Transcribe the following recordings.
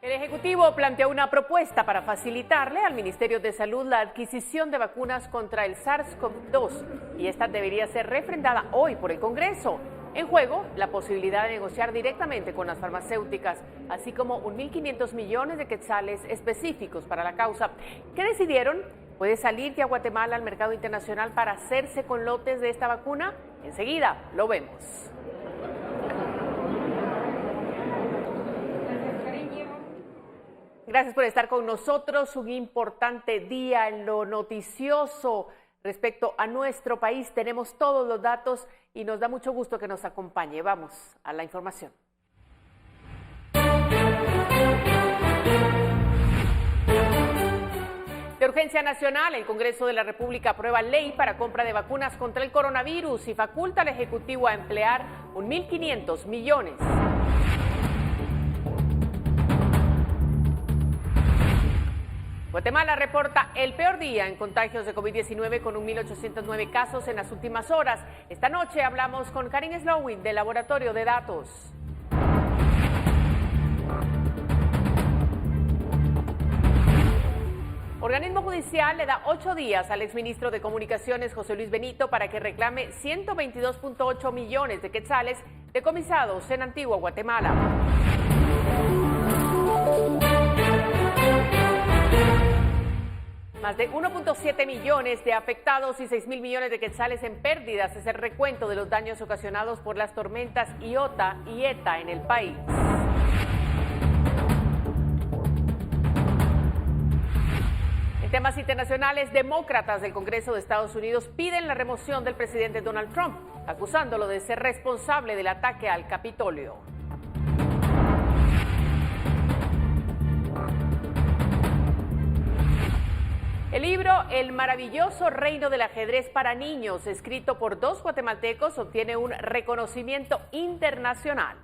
El Ejecutivo planteó una propuesta para facilitarle al Ministerio de Salud la adquisición de vacunas contra el SARS-CoV-2 y esta debería ser refrendada hoy por el Congreso. En juego, la posibilidad de negociar directamente con las farmacéuticas, así como 1.500 millones de quetzales específicos para la causa. ¿Qué decidieron? ¿Puede salir ya Guatemala al mercado internacional para hacerse con lotes de esta vacuna? Enseguida lo vemos. Gracias por estar con nosotros. Un importante día en lo noticioso respecto a nuestro país. Tenemos todos los datos y nos da mucho gusto que nos acompañe. Vamos a la información. De urgencia nacional, el Congreso de la República aprueba ley para compra de vacunas contra el coronavirus y faculta al Ejecutivo a emplear 1.500 millones. Guatemala reporta el peor día en contagios de COVID-19 con 1.809 casos en las últimas horas. Esta noche hablamos con Karin Slowin del Laboratorio de Datos. Organismo judicial le da 8 días al exministro de Comunicaciones José Luis Benito para que reclame 122.8 millones de quetzales decomisados en Antigua Guatemala. Más de 1.7 millones de afectados y 6.000 millones de quetzales en pérdidas es el recuento de los daños ocasionados por las tormentas Iota y Eta en el país. En temas internacionales, demócratas del Congreso de Estados Unidos piden la remoción del presidente Donald Trump, acusándolo de ser responsable del ataque al Capitolio. El libro El maravilloso reino del ajedrez para niños, escrito por 2 guatemaltecos, obtiene un reconocimiento internacional.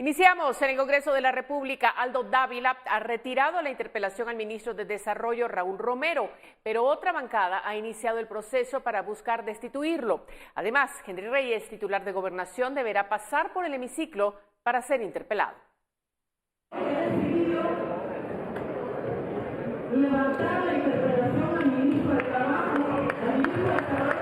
Iniciamos en el Congreso de la República. Aldo Dávila ha retirado la interpelación al ministro de Desarrollo, Raúl Romero, pero otra bancada ha iniciado el proceso para buscar destituirlo. Además, Henry Reyes, titular de Gobernación, deberá pasar por el hemiciclo para ser interpelado. Levantar la interpelación al ministro de Trabajo, al ministro de Trabajo.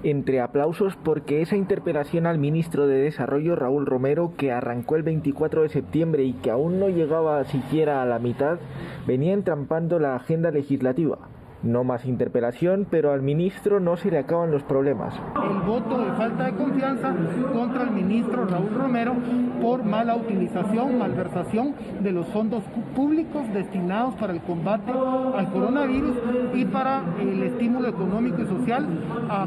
Entre aplausos porque esa interpelación al ministro de Desarrollo, Raúl Romero, que arrancó el 24 de septiembre y que aún no llegaba siquiera a la mitad, venía entrampando la agenda legislativa. No más interpelación, pero al ministro no se le acaban los problemas. El voto de falta de confianza contra el ministro Raúl Romero por mala utilización, malversación de los fondos públicos destinados para el combate al coronavirus y para el estímulo económico y social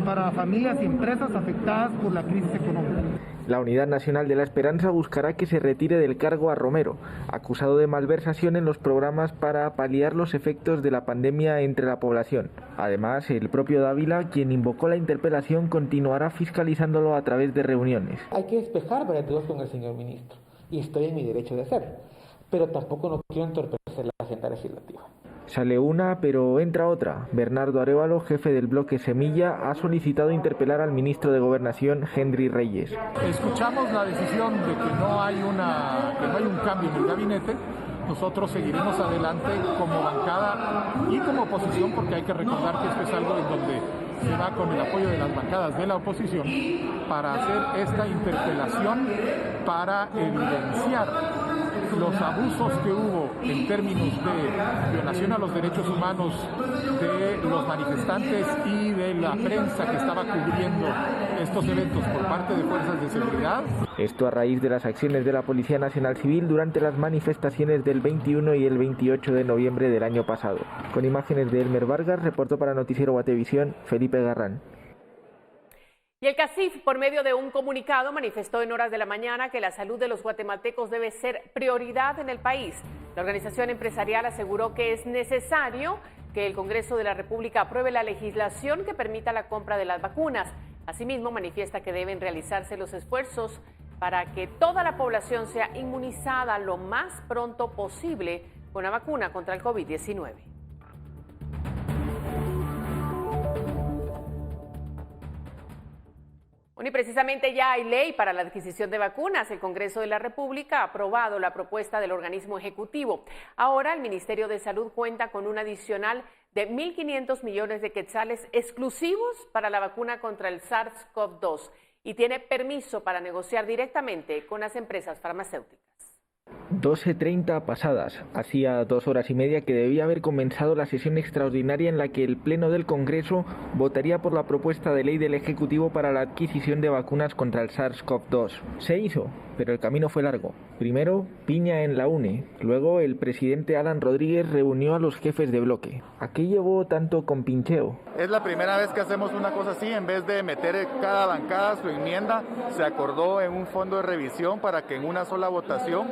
para familias y empresas afectadas por la crisis económica. La Unidad Nacional de la Esperanza buscará que se retire del cargo a Romero, acusado de malversación en los programas para paliar los efectos de la pandemia entre la población. Además, el propio Dávila, quien invocó la interpelación, continuará fiscalizándolo a través de reuniones. Hay que despejar varias dudas con el señor ministro, y estoy en mi derecho de hacerlo, pero tampoco no quiero entorpecer la agenda legislativa. Sale una, pero entra otra. Bernardo Arévalo, jefe del bloque Semilla, ha solicitado interpelar al ministro de Gobernación, Henry Reyes. Escuchamos la decisión de que no hay un cambio en el gabinete. Nosotros seguiremos adelante como bancada y como oposición, porque hay que recordar que esto es algo en donde se va con el apoyo de las bancadas de la oposición para hacer esta interpelación para evidenciar los abusos que hubo en términos de violación a los derechos humanos de los manifestantes y de la prensa que estaba cubriendo estos eventos por parte de fuerzas de seguridad. Esto a raíz de las acciones de la Policía Nacional Civil durante las manifestaciones del 21 y el 28 de noviembre del año pasado. Con imágenes de Elmer Vargas, reportó para Noticiero Guatevisión, Felipe Garrán. Y el CACIF, por medio de un comunicado, manifestó en horas de la mañana que la salud de los guatemaltecos debe ser prioridad en el país. La organización empresarial aseguró que es necesario que el Congreso de la República apruebe la legislación que permita la compra de las vacunas. Asimismo, manifiesta que deben realizarse los esfuerzos para que toda la población sea inmunizada lo más pronto posible con la vacuna contra el COVID-19. Bueno, y precisamente ya hay ley para la adquisición de vacunas. El Congreso de la República ha aprobado la propuesta del organismo ejecutivo. Ahora el Ministerio de Salud cuenta con un adicional de 1.500 millones de quetzales exclusivos para la vacuna contra el SARS-CoV-2 y tiene permiso para negociar directamente con las empresas farmacéuticas. 12:30 pasadas. Hacía 2 horas y media que debía haber comenzado la sesión extraordinaria en la que el Pleno del Congreso votaría por la propuesta de ley del Ejecutivo para la adquisición de vacunas contra el SARS-CoV-2. Se hizo, pero el camino fue largo. Primero, piña en la UNE. Luego, el presidente Alan Rodríguez reunió a los jefes de bloque. ¿A qué llevó tanto compincheo? Es la primera vez que hacemos una cosa así. En vez de meter cada bancada su enmienda, se acordó en un fondo de revisión para que en una sola votación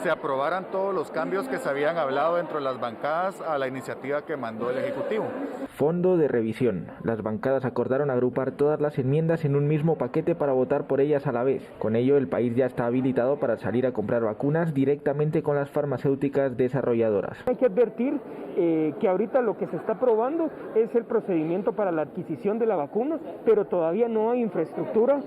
se aprobaran todos los cambios que se habían hablado dentro de las bancadas a la iniciativa que mandó el Ejecutivo. Fondo de revisión. Las bancadas acordaron agrupar todas las enmiendas en un mismo paquete para votar por ellas a la vez. Con ello, el país ya está habilitado para salir a comprar vacunas directamente con las farmacéuticas desarrolladoras. Hay que advertir que ahorita lo que se está probando es el procedimiento para la adquisición de la vacuna, pero todavía no hay infraestructura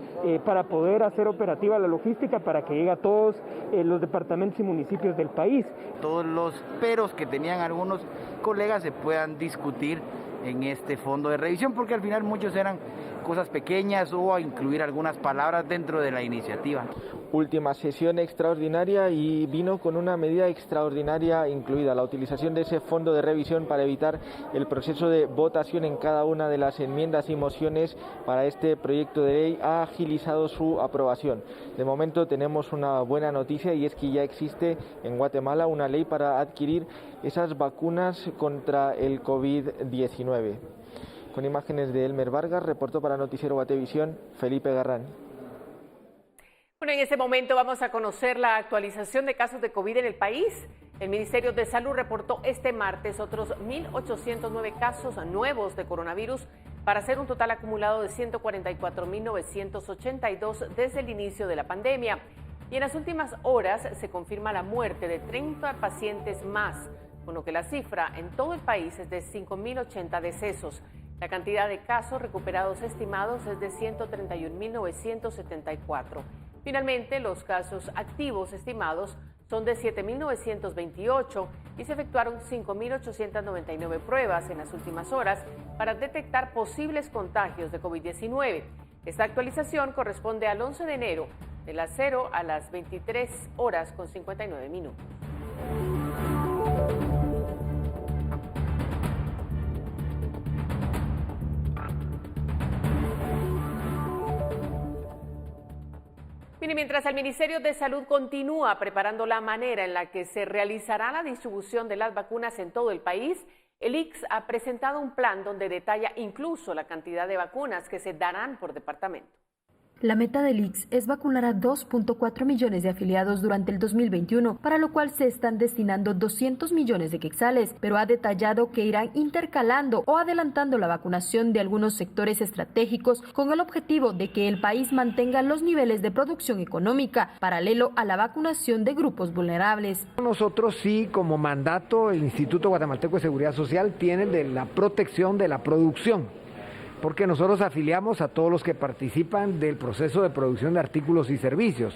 para poder hacer operativa la logística para que llegue a todos los departamentos y municipios del país. Todos los peros que tenían algunos colegas se puedan discutir en este fondo de revisión, porque al final muchos eran cosas pequeñas o a incluir algunas palabras dentro de la iniciativa. Última sesión extraordinaria y vino con una medida extraordinaria incluida, la utilización de ese fondo de revisión para evitar el proceso de votación en cada una de las enmiendas y mociones para este proyecto de ley ha agilizado su aprobación. De momento tenemos una buena noticia y es que ya existe en Guatemala una ley para adquirir esas vacunas contra el COVID-19. Con imágenes de Elmer Vargas, reportó para Noticiero Guatevisión, Felipe Garrán. Bueno, en este momento vamos a conocer la actualización de casos de COVID en el país. El Ministerio de Salud reportó este martes otros 1.809 casos nuevos de coronavirus para hacer un total acumulado de 144.982 desde el inicio de la pandemia. Y en las últimas horas se confirma la muerte de 30 pacientes más, con lo que la cifra en todo el país es de 5.080 decesos. La cantidad de casos recuperados estimados es de 131.974. Finalmente, los casos activos estimados son de 7.928 y se efectuaron 5.899 pruebas en las últimas horas para detectar posibles contagios de COVID-19. Esta actualización corresponde al 11 de enero, de las 0 a las 23 horas con 59 minutos. Mire, mientras el Ministerio de Salud continúa preparando la manera en la que se realizará la distribución de las vacunas en todo el país, el ICS ha presentado un plan donde detalla incluso la cantidad de vacunas que se darán por departamento. La meta del ICS es vacunar a 2.4 millones de afiliados durante el 2021, para lo cual se están destinando 200 millones de quetzales, pero ha detallado que irán intercalando o adelantando la vacunación de algunos sectores estratégicos con el objetivo de que el país mantenga los niveles de producción económica paralelo a la vacunación de grupos vulnerables. Nosotros sí, como mandato, el Instituto Guatemalteco de Seguridad Social tiene de la protección de la producción, porque nosotros afiliamos a todos los que participan del proceso de producción de artículos y servicios.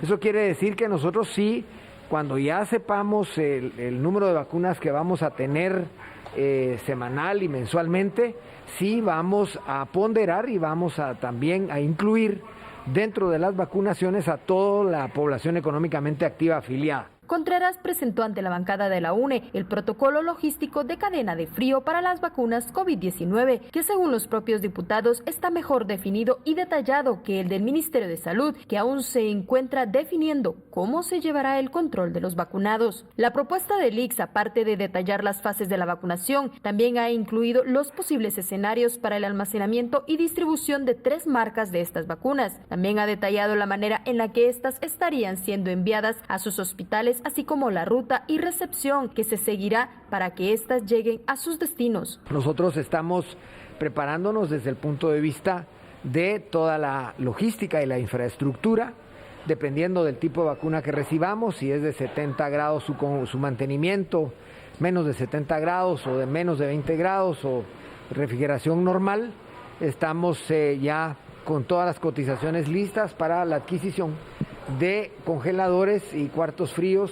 Eso quiere decir que nosotros sí, cuando ya sepamos el número de vacunas que vamos a tener semanal y mensualmente, sí vamos a ponderar y vamos a también a incluir dentro de las vacunaciones a toda la población económicamente activa afiliada. Contreras presentó ante la bancada de la UNE el protocolo logístico de cadena de frío para las vacunas COVID-19, que según los propios diputados está mejor definido y detallado que el del Ministerio de Salud, que aún se encuentra definiendo cómo se llevará el control de los vacunados. La propuesta del ICS, aparte de detallar las fases de la vacunación, también ha incluido los posibles escenarios para el almacenamiento y distribución de 3 marcas de estas vacunas. También ha detallado la manera en la que estas estarían siendo enviadas a sus hospitales terminales, así como la ruta y recepción que se seguirá para que éstas lleguen a sus destinos. Nosotros estamos preparándonos desde el punto de vista de toda la logística y la infraestructura, dependiendo del tipo de vacuna que recibamos, si es de 70 grados su mantenimiento, menos de 70 grados o de menos de 20 grados o refrigeración normal. Estamos ya con todas las cotizaciones listas para la adquisición de congeladores y cuartos fríos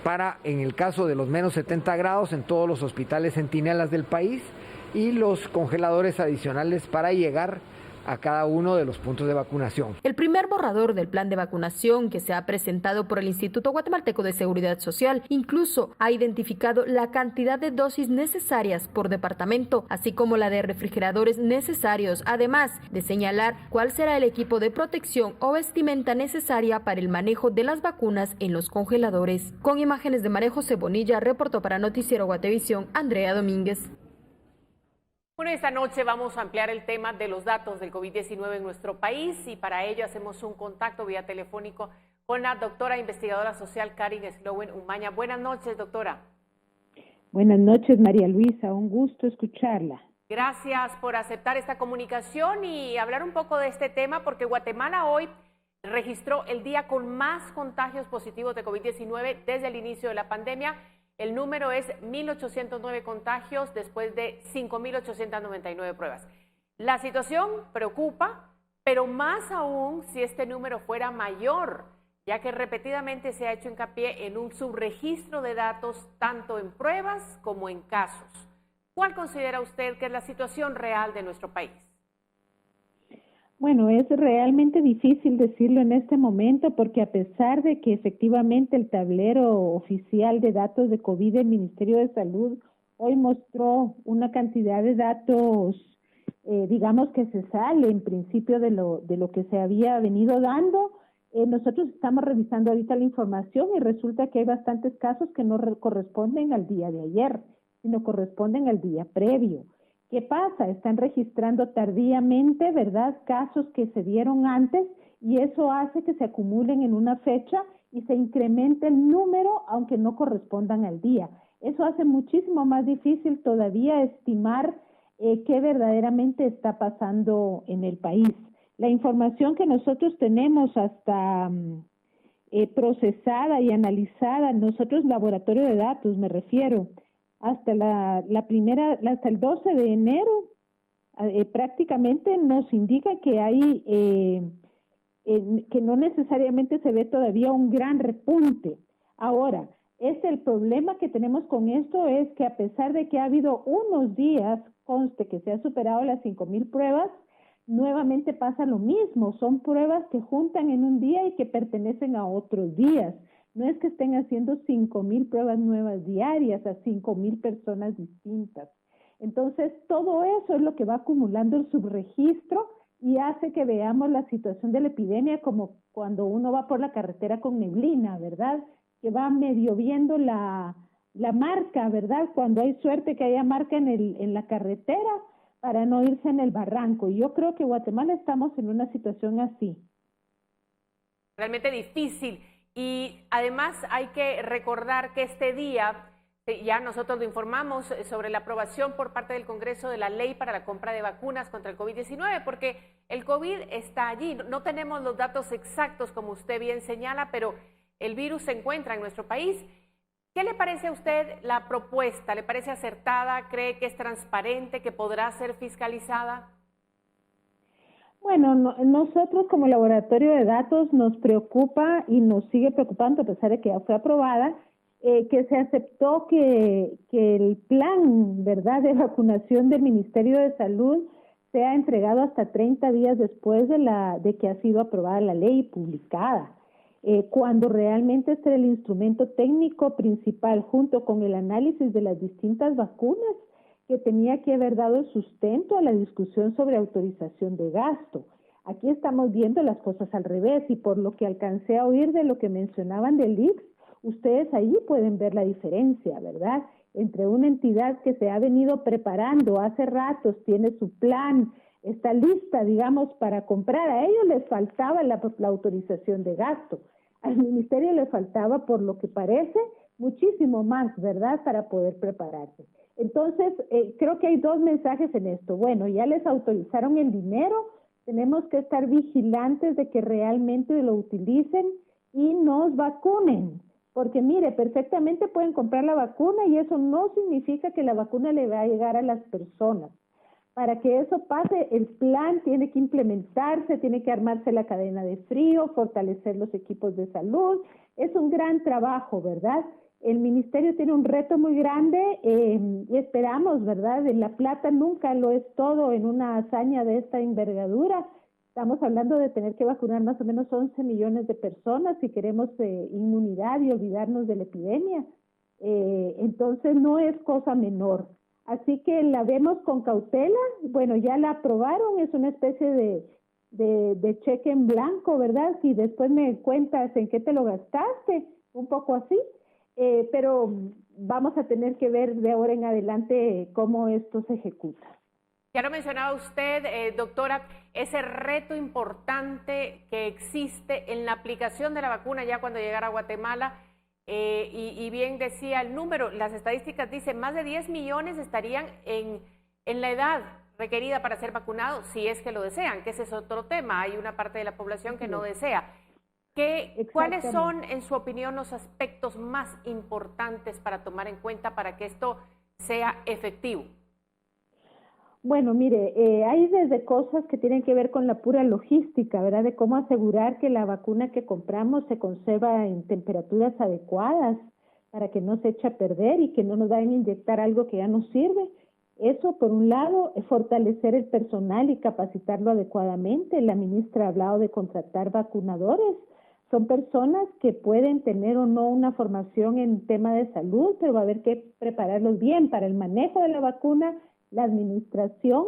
para, en el caso de los menos 70 grados, en todos los hospitales centinelas del país, y los congeladores adicionales para llegar a cada uno de los puntos de vacunación. El primer borrador del plan de vacunación que se ha presentado por el Instituto Guatemalteco de Seguridad Social incluso ha identificado la cantidad de dosis necesarias por departamento, así como la de refrigeradores necesarios, además de señalar cuál será el equipo de protección o vestimenta necesaria para el manejo de las vacunas en los congeladores. Con imágenes de María José Bonilla, reportó para Noticiero Guatevisión, Andrea Domínguez. Bueno, esta noche vamos a ampliar el tema de los datos del COVID-19 en nuestro país y para ello hacemos un contacto vía telefónico con la doctora investigadora social Karin Slowen Umaña. Buenas noches, doctora. Buenas noches, María Luisa. Un gusto escucharla. Gracias por aceptar esta comunicación y hablar un poco de este tema porque Guatemala hoy registró el día con más contagios positivos de COVID-19 desde el inicio de la pandemia. El número es 1.809 contagios después de 5.899 pruebas. La situación preocupa, pero más aún si este número fuera mayor, ya que repetidamente se ha hecho hincapié en un subregistro de datos tanto en pruebas como en casos. ¿Cuál considera usted que es la situación real de nuestro país? Bueno, es realmente difícil decirlo en este momento porque a pesar de que efectivamente el tablero oficial de datos de COVID del Ministerio de Salud hoy mostró una cantidad de datos, digamos que se sale en principio de lo que se había venido dando, nosotros estamos revisando ahorita la información y resulta que hay bastantes casos que no corresponden al día de ayer, sino corresponden al día previo. ¿Qué pasa? Están registrando tardíamente, ¿verdad?, casos que se dieron antes y eso hace que se acumulen en una fecha y se incremente el número aunque no correspondan al día. Eso hace muchísimo más difícil todavía estimar qué verdaderamente está pasando en el país. La información que nosotros tenemos hasta procesada y analizada, nosotros laboratorio de datos me refiero, hasta hasta el 12 de enero prácticamente nos indica que hay que no necesariamente se ve todavía un gran repunte. Ahora, el problema que tenemos con esto es que a pesar de que ha habido unos días, conste que se ha superado las 5,000 pruebas, nuevamente pasa lo mismo, son pruebas que juntan en un día y que pertenecen a otros días. No es que estén haciendo 5,000 pruebas nuevas diarias a 5,000 personas distintas. Entonces, todo eso es lo que va acumulando el subregistro y hace que veamos la situación de la epidemia como cuando uno va por la carretera con neblina, ¿verdad? Que va medio viendo la marca, ¿verdad? Cuando hay suerte que haya marca en la carretera para no irse en el barranco. Y yo creo que Guatemala estamos en una situación así. Realmente difícil. Y además hay que recordar que este día, ya nosotros lo informamos sobre la aprobación por parte del Congreso de la ley para la compra de vacunas contra el COVID-19, porque el COVID está allí. No tenemos los datos exactos, como usted bien señala, pero el virus se encuentra en nuestro país. ¿Qué le parece a usted la propuesta? ¿Le parece acertada? ¿Cree que es transparente, que podrá ser fiscalizada? Bueno, nosotros como laboratorio de datos nos preocupa y nos sigue preocupando, a pesar de que ya fue aprobada, que se aceptó que el plan, ¿verdad?, de vacunación del Ministerio de Salud sea entregado hasta 30 días después de que ha sido aprobada la ley y publicada, cuando realmente este era el instrumento técnico principal junto con el análisis de las distintas vacunas que tenía que haber dado el sustento a la discusión sobre autorización de gasto. Aquí estamos viendo las cosas al revés y por lo que alcancé a oír de lo que mencionaban del ICS, ustedes ahí pueden ver la diferencia, ¿verdad? Entre una entidad que se ha venido preparando hace ratos, tiene su plan, está lista, digamos, para comprar. A ellos les faltaba la autorización de gasto. Al ministerio le faltaba, por lo que parece, muchísimo más, ¿verdad?, para poder prepararse. Entonces, creo que hay dos mensajes en esto. Bueno, ya les autorizaron el dinero, tenemos que estar vigilantes de que realmente lo utilicen y nos vacunen. Porque mire, perfectamente pueden comprar la vacuna y eso no significa que la vacuna le va a llegar a las personas. Para que eso pase, el plan tiene que implementarse, tiene que armarse la cadena de frío, fortalecer los equipos de salud. Es un gran trabajo, ¿verdad? El ministerio tiene un reto muy grande y esperamos, ¿verdad? La plata nunca lo es todo en una hazaña de esta envergadura. Estamos hablando de tener que vacunar más o menos 11 millones de personas si queremos inmunidad y olvidarnos de la epidemia. Entonces no es cosa menor. Así que la vemos con cautela. Bueno, ya la aprobaron, es una especie de cheque en blanco, ¿verdad? Y después me cuentas en qué te lo gastaste, un poco así. Pero vamos a tener que ver de ahora en adelante cómo esto se ejecuta. Ya lo mencionaba usted, doctora, ese reto importante que existe en la aplicación de la vacuna ya cuando llegara a Guatemala, y bien decía el número, las estadísticas dicen más de 10 millones estarían en la edad requerida para ser vacunados, si es que lo desean, que ese es otro tema, hay una parte de la población que no desea. ¿Cuáles son, en su opinión, los aspectos más importantes para tomar en cuenta para que esto sea efectivo? Bueno, mire, hay desde cosas que tienen que ver con la pura logística, ¿verdad? De cómo asegurar que la vacuna que compramos se conserva en temperaturas adecuadas para que no se eche a perder y que no nos vayan a inyectar algo que ya no sirve. Eso, por un lado, es fortalecer el personal y capacitarlo adecuadamente. La ministra ha hablado de contratar vacunadores. Son personas que pueden tener o no una formación en tema de salud, pero va a haber que prepararlos bien para el manejo de la vacuna, la administración,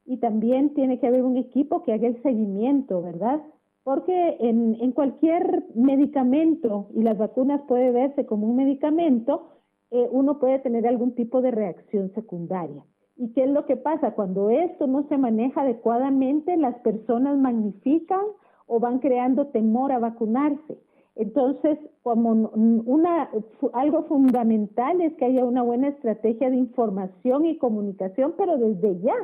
y también tiene que haber un equipo que haga el seguimiento, ¿verdad? Porque en cualquier medicamento, y las vacunas puede verse como un medicamento, uno puede tener algún tipo de reacción secundaria. ¿Y qué es lo que pasa? Cuando esto no se maneja adecuadamente, las personas magnifican o van creando temor a vacunarse. Entonces, como algo fundamental es que haya una buena estrategia de información y comunicación, pero desde ya,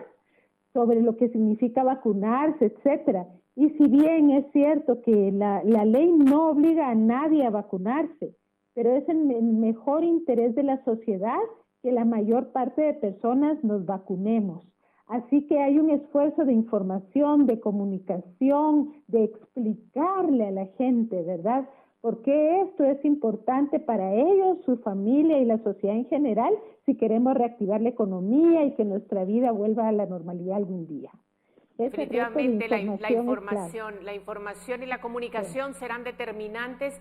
sobre lo que significa vacunarse, etcétera. Y si bien es cierto que la ley no obliga a nadie a vacunarse, pero es en el mejor interés de la sociedad que la mayor parte de personas nos vacunemos. Así que hay un esfuerzo de información, de comunicación, de explicarle a la gente, ¿verdad?, por qué esto es importante para ellos, su familia y la sociedad en general, si queremos reactivar la economía y que nuestra vida vuelva a la normalidad algún día. Definitivamente la información y la comunicación serán determinantes.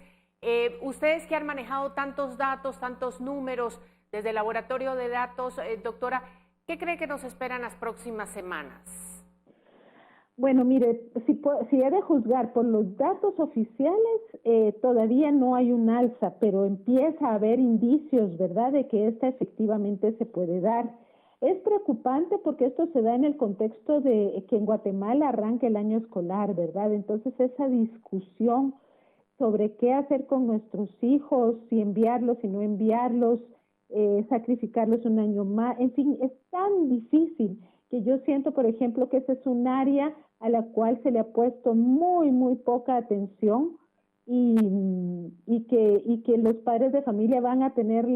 Ustedes que han manejado tantos datos, tantos números desde el laboratorio de datos, doctora, ¿qué cree que nos esperan las próximas semanas? Bueno, mire, si he de juzgar por los datos oficiales, todavía no hay un alza, pero empieza a haber indicios, ¿verdad?, de que esta efectivamente se puede dar. Es preocupante porque esto se da en el contexto de que en Guatemala arranca el año escolar, ¿verdad? Entonces esa discusión sobre qué hacer con nuestros hijos, si enviarlos, si no enviarlos, sacrificarlos un año más, en fin, es tan difícil que yo siento, por ejemplo, que ese es un área a la cual se le ha puesto muy, muy poca atención y que los padres de familia van a tener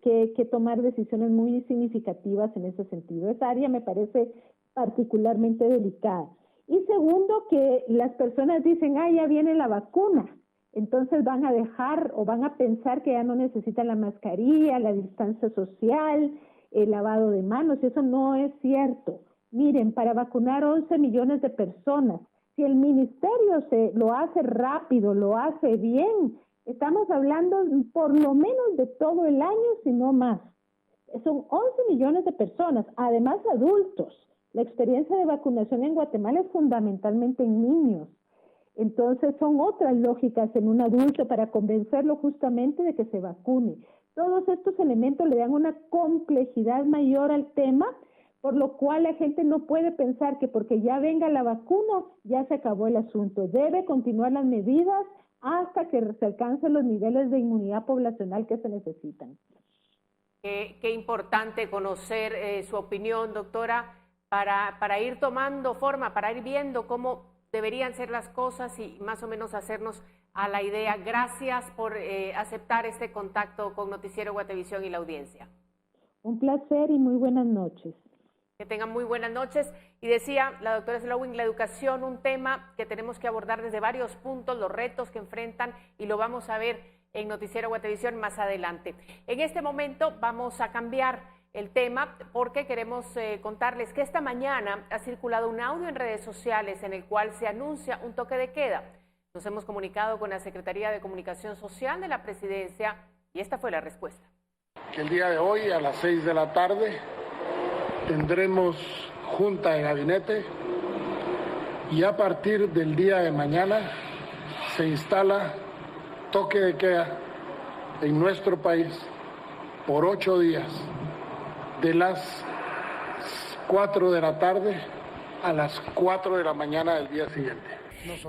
que tomar decisiones muy significativas en ese sentido. Esa área me parece particularmente delicada. Y segundo, que las personas dicen, ya viene la vacuna, entonces van a dejar o van a pensar que ya no necesitan la mascarilla, la distancia social, el lavado de manos, y eso no es cierto. Miren, para vacunar 11 millones de personas, si el ministerio lo hace rápido, lo hace bien, estamos hablando por lo menos de todo el año, si no más. Son 11 millones de personas, además adultos. La experiencia de vacunación en Guatemala es fundamentalmente en niños. Entonces son otras lógicas en un adulto para convencerlo justamente de que se vacune. Todos estos elementos le dan una complejidad mayor al tema, por lo cual la gente no puede pensar que porque ya venga la vacuna ya se acabó el asunto. Debe continuar las medidas hasta que se alcancen los niveles de inmunidad poblacional que se necesitan. Qué importante conocer su opinión, doctora, para ir tomando forma, para ir viendo cómo deberían ser las cosas y más o menos hacernos a la idea. Gracias por aceptar este contacto con Noticiero Guatevisión y la audiencia. Un placer y muy buenas noches. Que tengan muy buenas noches. Y decía la doctora Slowing, la educación, un tema que tenemos que abordar desde varios puntos, los retos que enfrentan, y lo vamos a ver en Noticiero Guatevisión más adelante. En este momento vamos a cambiar el tema porque queremos contarles que esta mañana ha circulado un audio en redes sociales en el cual se anuncia un toque de queda. Nos hemos comunicado con la Secretaría de Comunicación Social de la Presidencia y esta fue la respuesta. El día de hoy a las 6 de la tarde tendremos junta de gabinete y a partir del día de mañana se instala toque de queda en nuestro país por 8 días, de las 4 de la tarde a las 4 de la mañana del día siguiente.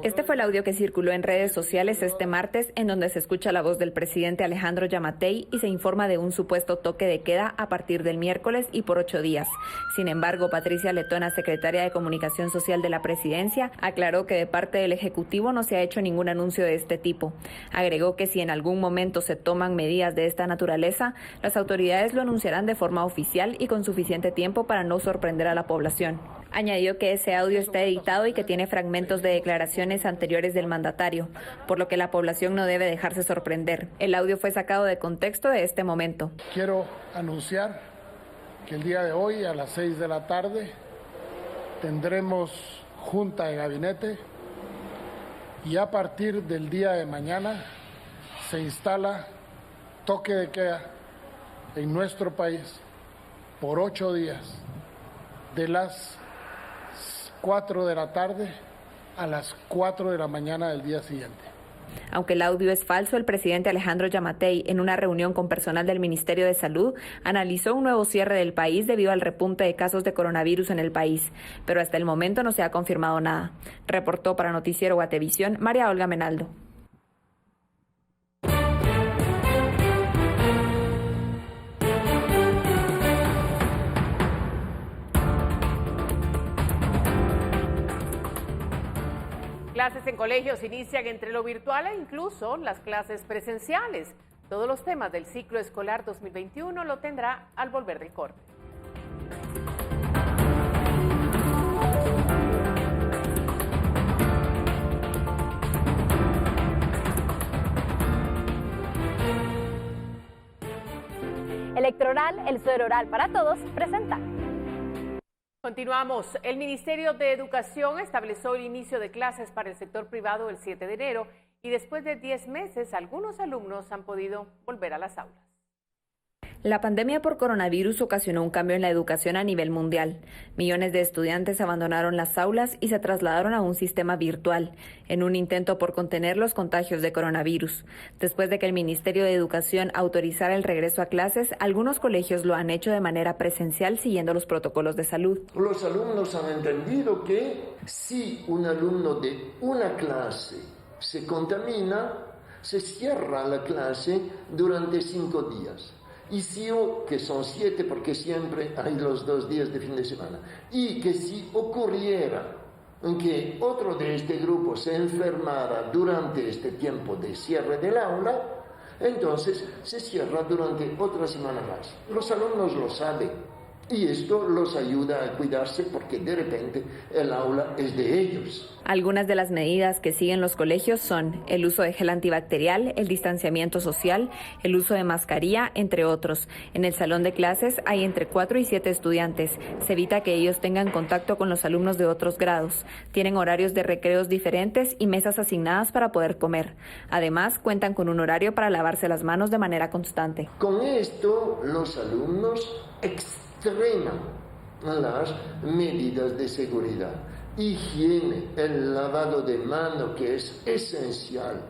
Este fue el audio que circuló en redes sociales este martes, en donde se escucha la voz del presidente Alejandro Yamatei y se informa de un supuesto toque de queda a partir del miércoles y por 8 días. Sin embargo, Patricia Letona, secretaria de Comunicación Social de la Presidencia, aclaró que de parte del Ejecutivo no se ha hecho ningún anuncio de este tipo. Agregó que si en algún momento se toman medidas de esta naturaleza, las autoridades lo anunciarán de forma oficial y con suficiente tiempo para no sorprender a la población. Añadió que ese audio está editado y que tiene fragmentos de declaraciones anteriores del mandatario, por lo que la población no debe dejarse sorprender. El audio fue sacado de contexto de este momento. Quiero anunciar que el día de hoy a las 6 de la tarde tendremos junta de gabinete y a partir del día de mañana se instala toque de queda en nuestro país por 8 días, de las 4 de la tarde a las 4 de la mañana del día siguiente. Aunque el audio es falso, el presidente Alejandro Yamatei, en una reunión con personal del Ministerio de Salud, analizó un nuevo cierre del país debido al repunte de casos de coronavirus en el país, pero hasta el momento no se ha confirmado nada. Reportó para Noticiero Guatevisión María Olga Menaldo. Clases en colegios inician entre lo virtual e incluso las clases presenciales. Todos los temas del ciclo escolar 2021 lo tendrá al volver del corte. Electroral, el suero oral para todos, presenta. Continuamos. El Ministerio de Educación estableció el inicio de clases para el sector privado el 7 de enero y después de 10 meses algunos alumnos han podido volver a las aulas. La pandemia por coronavirus ocasionó un cambio en la educación a nivel mundial. Millones de estudiantes abandonaron las aulas y se trasladaron a un sistema virtual, en un intento por contener los contagios de coronavirus. Después de que el Ministerio de Educación autorizara el regreso a clases, algunos colegios lo han hecho de manera presencial siguiendo los protocolos de salud. Los alumnos han entendido que si un alumno de una clase se contamina, se cierra la clase durante 5 días. Y si, que son 7 porque siempre hay los 2 días de fin de semana, y que si ocurriera que otro de este grupo se enfermara durante este tiempo de cierre del aula, entonces se cierra durante otra semana más. Los alumnos lo saben y esto los ayuda a cuidarse porque de repente el aula es de ellos. Algunas de las medidas que siguen los colegios son el uso de gel antibacterial, el distanciamiento social, el uso de mascarilla, entre otros. En el salón de clases hay entre 4 y 7 estudiantes. Se evita que ellos tengan contacto con los alumnos de otros grados. Tienen horarios de recreos diferentes y mesas asignadas para poder comer. Además, cuentan con un horario para lavarse las manos de manera constante. Con esto, los alumnos extreman las medidas de seguridad, higiene, el lavado de mano que es esencial,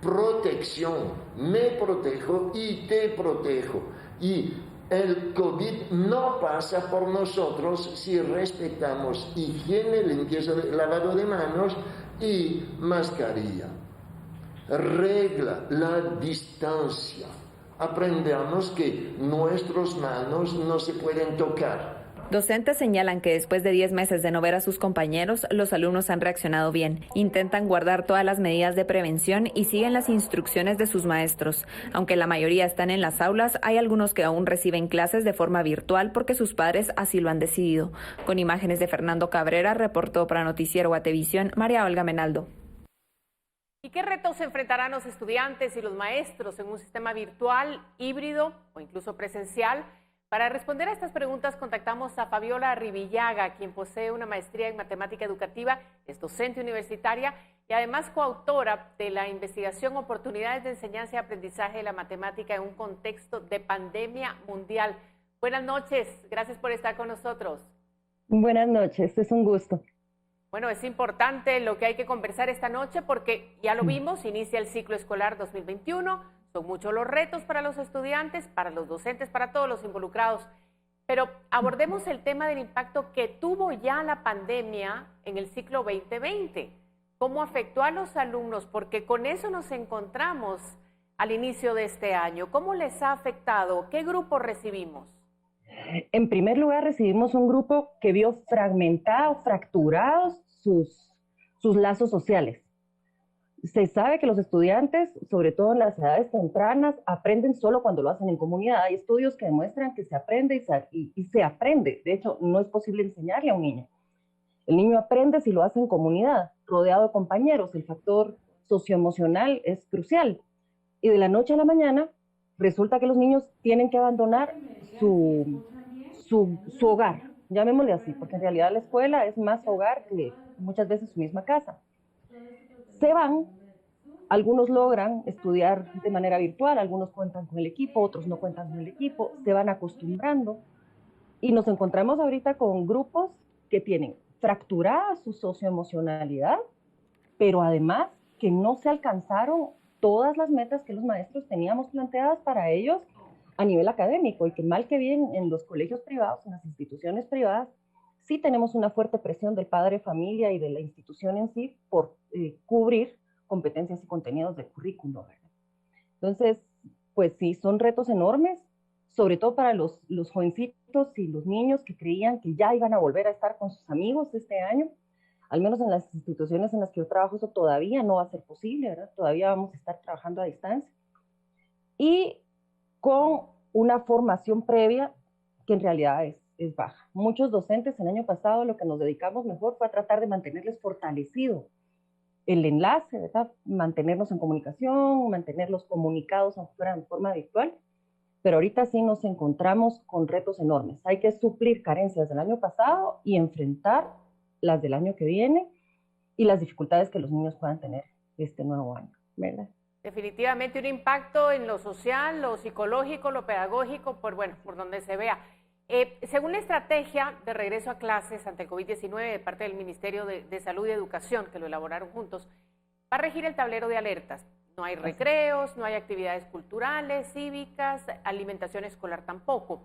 protección, me protejo y te protejo, y el COVID no pasa por nosotros si respetamos higiene, limpieza, lavado de manos y mascarilla. regla la distancia. Aprendamos que nuestras manos no se pueden tocar. Docentes señalan que después de 10 meses de no ver a sus compañeros, los alumnos han reaccionado bien. Intentan guardar todas las medidas de prevención y siguen las instrucciones de sus maestros. Aunque la mayoría están en las aulas, hay algunos que aún reciben clases de forma virtual porque sus padres así lo han decidido. Con imágenes de Fernando Cabrera, reportó para Noticiero Guatevisión, María Olga Menaldo. ¿Y qué retos se enfrentarán los estudiantes y los maestros en un sistema virtual, híbrido o incluso presencial? Para responder a estas preguntas contactamos a Fabiola Arribillaga, quien posee una maestría en matemática educativa, es docente universitaria y además coautora de la investigación Oportunidades de enseñanza y aprendizaje de la matemática en un contexto de pandemia mundial. Buenas noches, gracias por estar con nosotros. Buenas noches, es un gusto. Bueno, es importante lo que hay que conversar esta noche porque ya lo vimos, inicia el ciclo escolar 2021, son muchos los retos para los estudiantes, para los docentes, para todos los involucrados. Pero abordemos el tema del impacto que tuvo ya la pandemia en el ciclo 2020. ¿Cómo afectó a los alumnos? Porque con eso nos encontramos al inicio de este año. ¿Cómo les ha afectado? ¿Qué grupo recibimos? En primer lugar, recibimos un grupo que vio fracturados sus lazos sociales. Se sabe que los estudiantes, sobre todo en las edades tempranas, aprenden solo cuando lo hacen en comunidad. Hay estudios que demuestran que se aprende y se aprende. De hecho, no es posible enseñarle a un niño. El niño aprende si lo hace en comunidad, rodeado de compañeros. El factor socioemocional es crucial. Y de la noche a la mañana, resulta que los niños tienen que abandonar su hogar, llamémosle así, porque en realidad la escuela es más hogar que muchas veces su misma casa. Se van, algunos logran estudiar de manera virtual, algunos cuentan con el equipo, otros no cuentan con el equipo, se van acostumbrando y nos encontramos ahorita con grupos que tienen fracturada su socioemocionalidad, pero además que no se alcanzaron todas las metas que los maestros teníamos planteadas para ellos a nivel académico y que mal que bien en los colegios privados, en las instituciones privadas, sí tenemos una fuerte presión del padre de familia y de la institución en sí por cubrir competencias y contenidos del currículo, ¿verdad? Entonces, pues sí, son retos enormes, sobre todo para los jovencitos y los niños que creían que ya iban a volver a estar con sus amigos este año. Al menos en las instituciones en las que yo trabajo eso todavía no va a ser posible, ¿verdad? Todavía vamos a estar trabajando a distancia. Y con una formación previa que en realidad es baja. Muchos docentes el año pasado lo que nos dedicamos mejor fue a tratar de mantenerles fortalecido el enlace, ¿verdad? Mantenernos en comunicación, mantenerlos comunicados aunque fuera en forma virtual, pero ahorita sí nos encontramos con retos enormes. Hay que suplir carencias del año pasado y enfrentar las del año que viene y las dificultades que los niños puedan tener este nuevo año, ¿verdad? Definitivamente un impacto en lo social, lo psicológico, lo pedagógico, por donde se vea. Según la estrategia de regreso a clases ante el COVID-19 de parte del Ministerio de Salud y Educación, que lo elaboraron juntos, va a regir el tablero de alertas. No hay recreos, no hay actividades culturales, cívicas, alimentación escolar tampoco,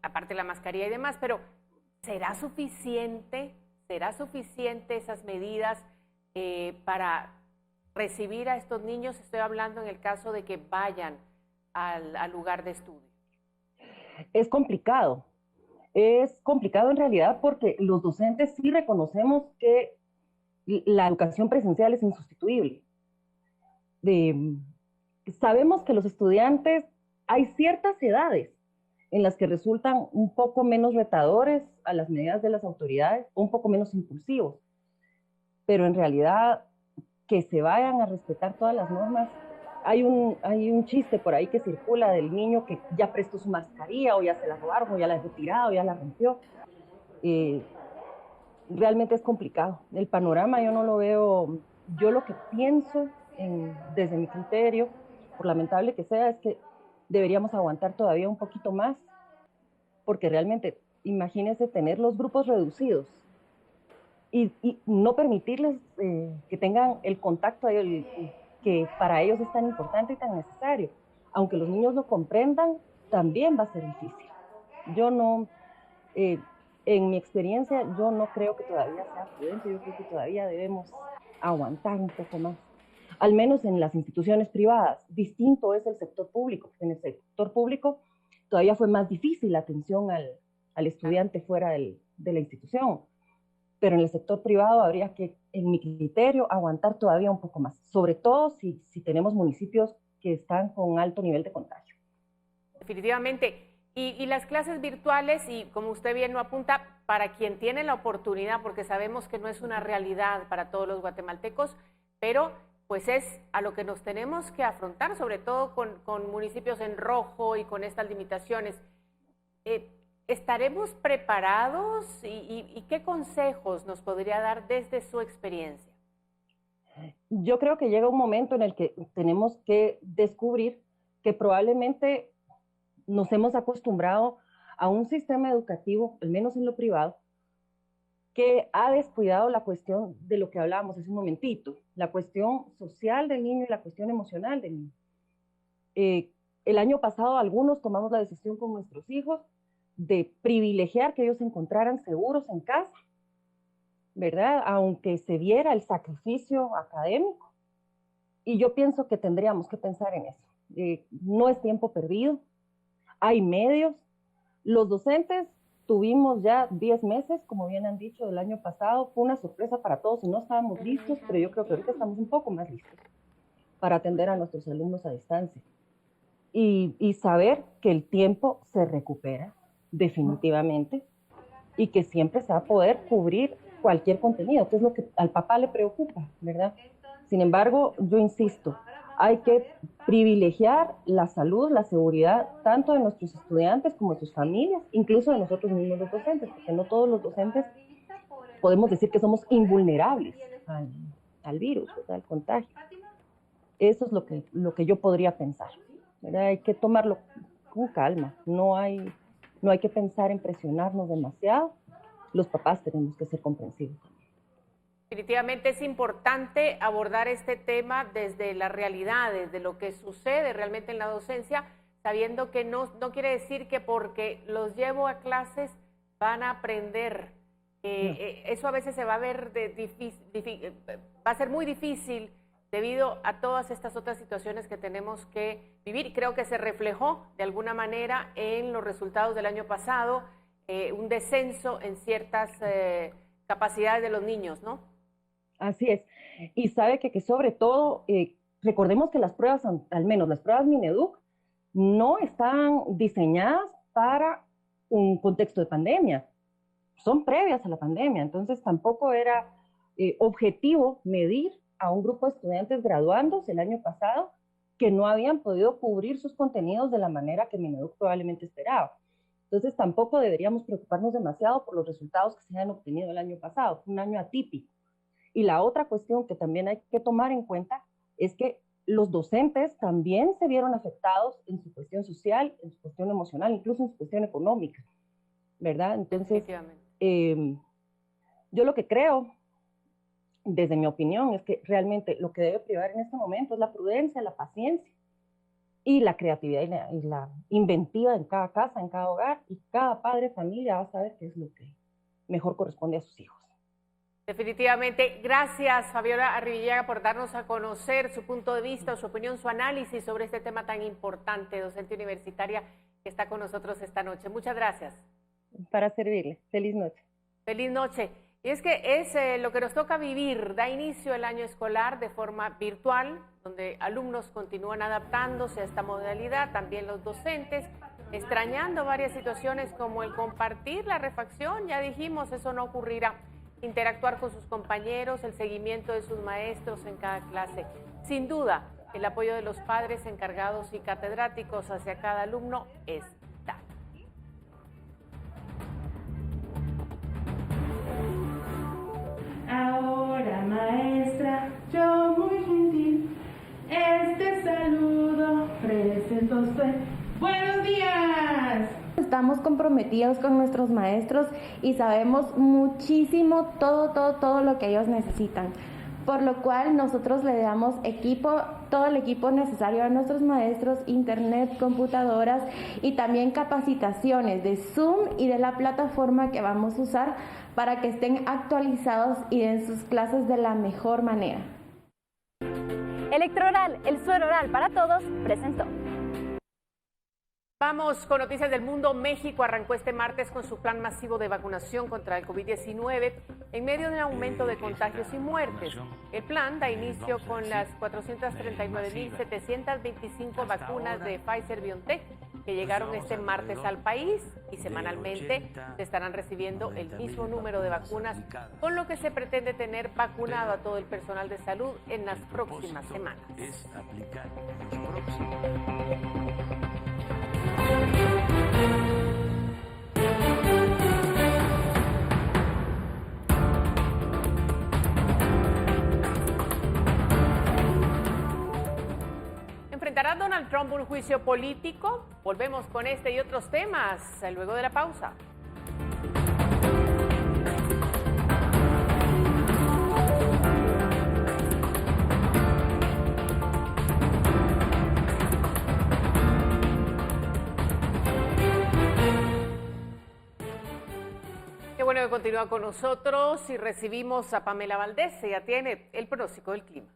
aparte de la mascarilla y demás, pero ¿será suficiente esas medidas para recibir a estos niños? Estoy hablando en el caso de que vayan al lugar de estudio. Es complicado en realidad porque los docentes sí reconocemos que la educación presencial es insustituible. Sabemos que los estudiantes, hay ciertas edades en las que resultan un poco menos retadores a las medidas de las autoridades, o un poco menos impulsivos, pero en realidad que se vayan a respetar todas las normas. Hay un chiste por ahí que circula del niño que ya prestó su mascarilla o ya se la robaron o ya la dejó tirada o ya la rompió. Realmente es complicado. El panorama yo no lo veo. Yo lo que pienso desde mi criterio, por lamentable que sea, es que deberíamos aguantar todavía un poquito más, porque realmente, imagínense tener los grupos reducidos y no permitirles que tengan el contacto que para ellos es tan importante y tan necesario. Aunque los niños lo comprendan, también va a ser difícil. Yo no, en mi experiencia, yo no creo que todavía sea prudente, yo creo que todavía debemos aguantar un poco más. al menos en las instituciones privadas. Distinto es el sector público. En el sector público todavía fue más difícil la atención al estudiante fuera de la institución, pero en el sector privado habría que, en mi criterio, aguantar todavía un poco más, sobre todo si tenemos municipios que están con alto nivel de contagio. Definitivamente. Y las clases virtuales, y como usted bien lo apunta, para quien tiene la oportunidad, porque sabemos que no es una realidad para todos los guatemaltecos, pero pues es a lo que nos tenemos que afrontar, sobre todo con municipios en rojo y con estas limitaciones. ¿Estaremos preparados y qué consejos nos podría dar desde su experiencia? Yo creo que llega un momento en el que tenemos que descubrir que probablemente nos hemos acostumbrado a un sistema educativo, al menos en lo privado, que ha descuidado la cuestión de lo que hablábamos hace un momentito, la cuestión social del niño y la cuestión emocional del niño. El año pasado algunos tomamos la decisión con nuestros hijos de privilegiar que ellos se encontraran seguros en casa, ¿verdad? Aunque se viera el sacrificio académico. Y yo pienso que tendríamos que pensar en eso. No es tiempo perdido, hay medios. Los docentes tuvimos ya 10 meses, como bien han dicho, del año pasado. Fue una sorpresa para todos y no estábamos listos, pero yo creo que ahorita estamos un poco más listos para atender a nuestros alumnos a distancia. Y saber que el tiempo se recupera definitivamente y que siempre se va a poder cubrir cualquier contenido, que es lo que al papá le preocupa, ¿verdad? Sin embargo, yo insisto, hay que privilegiar la salud, la seguridad, tanto de nuestros estudiantes como de sus familias, incluso de nosotros mismos los docentes, porque no todos los docentes podemos decir que somos invulnerables al virus, ¿verdad? Al contagio. Eso es lo que yo podría pensar, ¿verdad? Hay que tomarlo con calma, no hay que pensar en presionarnos demasiado. Los papás tenemos que ser comprensivos. Definitivamente es importante abordar este tema desde la realidad, desde lo que sucede realmente en la docencia, sabiendo que no quiere decir que porque los llevo a clases van a aprender. Eso a veces se va a ver va a ser muy difícil debido a todas estas otras situaciones que tenemos que vivir. Creo que se reflejó de alguna manera en los resultados del año pasado, un descenso en ciertas capacidades de los niños, ¿no? Así es. Y sabe que sobre todo, recordemos que las pruebas, al menos las pruebas Mineduc, no están diseñadas para un contexto de pandemia. Son previas a la pandemia, entonces tampoco era objetivo medir a un grupo de estudiantes graduandos el año pasado que no habían podido cubrir sus contenidos de la manera que Mineduc probablemente esperaba. Entonces tampoco deberíamos preocuparnos demasiado por los resultados que se han obtenido el año pasado. Fue un año atípico. Y la otra cuestión que también hay que tomar en cuenta es que los docentes también se vieron afectados en su cuestión social, en su cuestión emocional, incluso en su cuestión económica, ¿verdad? Entonces, yo lo que creo, desde mi opinión, es que realmente lo que debe privar en este momento es la prudencia, la paciencia y la creatividad y la inventiva en cada casa, en cada hogar, y cada padre de familia va a saber qué es lo que mejor corresponde a sus hijos. Definitivamente. Gracias, Fabiola Arribillaga, por darnos a conocer su punto de vista, su opinión, su análisis sobre este tema tan importante, docente universitaria que está con nosotros esta noche. Muchas gracias. Para servirle. Feliz noche. Feliz noche. Y es que es lo que nos toca vivir. Da inicio el año escolar de forma virtual, donde alumnos continúan adaptándose a esta modalidad, también los docentes, extrañando varias situaciones como el compartir la refacción. Ya dijimos, eso no ocurrirá. Interactuar con sus compañeros, el seguimiento de sus maestros en cada clase. Sin duda, el apoyo de los padres encargados y catedráticos hacia cada alumno es tal. Ahora, maestra, yo muy gentil, este saludo presento a usted. ¡Buenos días! Estamos comprometidos con nuestros maestros y sabemos muchísimo todo lo que ellos necesitan, por lo cual nosotros le damos todo el equipo necesario a nuestros maestros, internet, computadoras y también capacitaciones de Zoom y de la plataforma que vamos a usar para que estén actualizados y den sus clases de la mejor manera. Electroral, el suero oral para todos, presentó. Vamos con noticias del mundo. México arrancó este martes con su plan masivo de vacunación contra el COVID-19 en medio de un aumento de contagios y muertes. El plan da inicio con las 439.725 vacunas de Pfizer-BioNTech que llegaron este martes al país y semanalmente se estarán recibiendo el mismo número de vacunas, con lo que se pretende tener vacunado a todo el personal de salud en las próximas semanas. ¿Enfrentará Donald Trump un juicio político? Volvemos con este y otros temas luego de la pausa. Qué bueno que continúa con nosotros y recibimos a Pamela Valdés. Ella tiene el pronóstico del clima.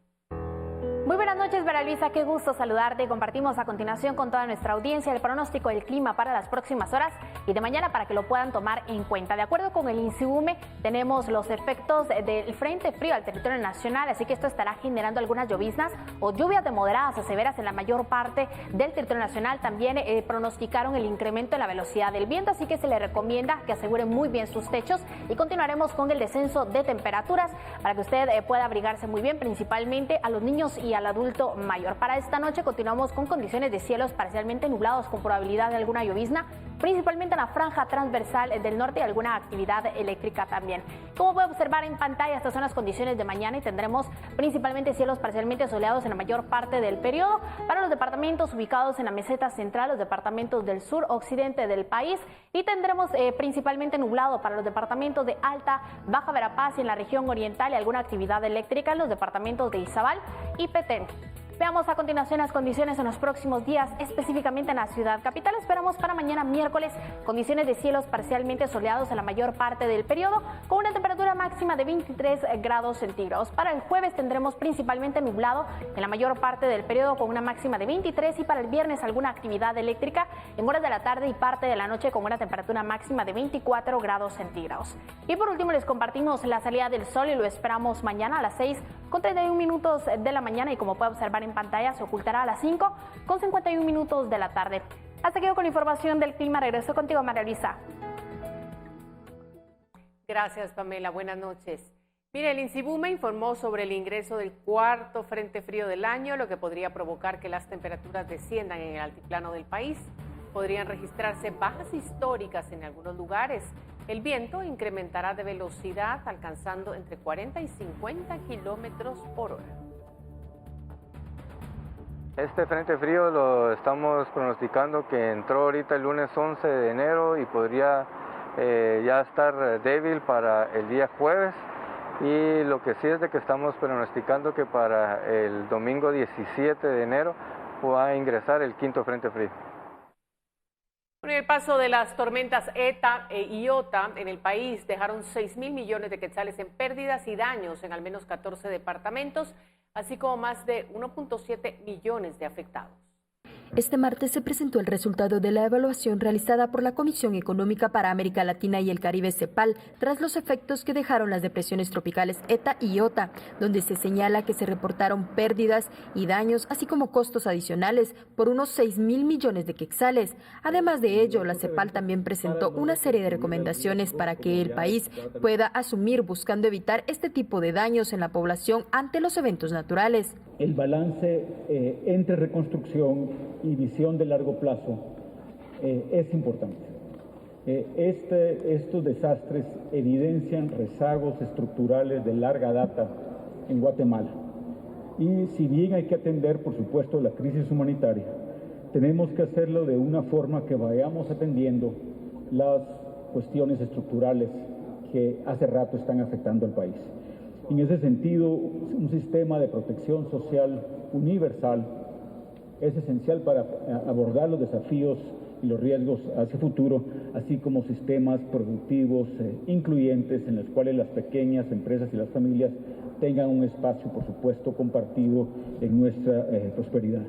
Muy buenas noches, Vera Luisa, qué gusto saludarte y compartimos a continuación con toda nuestra audiencia el pronóstico del clima para las próximas horas y de mañana para que lo puedan tomar en cuenta. De acuerdo con el INSIUME, tenemos los efectos del frente frío al territorio nacional, así que esto estará generando algunas lloviznas o lluvias de moderadas a severas en la mayor parte del territorio nacional. También pronosticaron el incremento en la velocidad del viento, así que se le recomienda que aseguren muy bien sus techos y continuaremos con el descenso de temperaturas para que usted pueda abrigarse muy bien, principalmente a los niños y al adulto mayor. Para esta noche continuamos con condiciones de cielos parcialmente nublados con probabilidad de alguna llovizna, principalmente en la franja transversal del norte y alguna actividad eléctrica también. Como puede observar en pantalla, estas son las condiciones de mañana y tendremos principalmente cielos parcialmente soleados en la mayor parte del periodo para los departamentos ubicados en la meseta central, los departamentos del sur occidente del país, y tendremos principalmente nublado para los departamentos de Alta, Baja Verapaz y en la región oriental y alguna actividad eléctrica en los departamentos de Izabal y Petén. Veamos a continuación las condiciones en los próximos días, específicamente en la ciudad capital. Esperamos para mañana miércoles condiciones de cielos parcialmente soleados en la mayor parte del periodo, con una temperatura máxima de 23 grados centígrados. Para el jueves tendremos principalmente nublado en la mayor parte del periodo con una máxima de 23, y para el viernes alguna actividad eléctrica en horas de la tarde y parte de la noche con una temperatura máxima de 24 grados centígrados. Y por último les compartimos la salida del sol y lo esperamos mañana a las 6:31 de la mañana, y como puede observar en pantalla se ocultará a las 5:51 de la tarde. Hasta aquí con la información del clima. Regreso contigo, María Luisa. Gracias, Pamela. Buenas noches. Mire, el INSIBUME informó sobre el ingreso del cuarto frente frío del año, lo que podría provocar que las temperaturas desciendan en el altiplano del país. Podrían registrarse bajas históricas en algunos lugares. El viento incrementará de velocidad, alcanzando entre 40 y 50 kilómetros por hora. Este frente frío lo estamos pronosticando que entró ahorita el lunes 11 de enero y podría ya estar débil para el día jueves, y lo que sí es de que estamos pronosticando que para el domingo 17 de enero va a ingresar el quinto frente frío. Con el paso de las tormentas ETA e IOTA en el país dejaron 6.000 millones de quetzales en pérdidas y daños en al menos 14 departamentos, así como más de 1.7 millones de afectados. Este martes se presentó el resultado de la evaluación realizada por la Comisión Económica para América Latina y el Caribe, CEPAL, tras los efectos que dejaron las depresiones tropicales ETA y IOTA, donde se señala que se reportaron pérdidas y daños, así como costos adicionales por unos 6.000 millones de quetzales. Además de ello, la CEPAL también presentó una serie de recomendaciones para que el país pueda asumir, buscando evitar este tipo de daños en la población ante los eventos naturales. El balance entre reconstrucción y visión de largo plazo es importante. Estos desastres evidencian rezagos estructurales de larga data en Guatemala. Y si bien hay que atender, por supuesto, la crisis humanitaria, tenemos que hacerlo de una forma que vayamos atendiendo las cuestiones estructurales que hace rato están afectando al país. En ese sentido, un sistema de protección social universal es esencial para abordar los desafíos y los riesgos hacia futuro, así como sistemas productivos incluyentes en los cuales las pequeñas empresas y las familias tengan un espacio, por supuesto, compartido en nuestra prosperidad.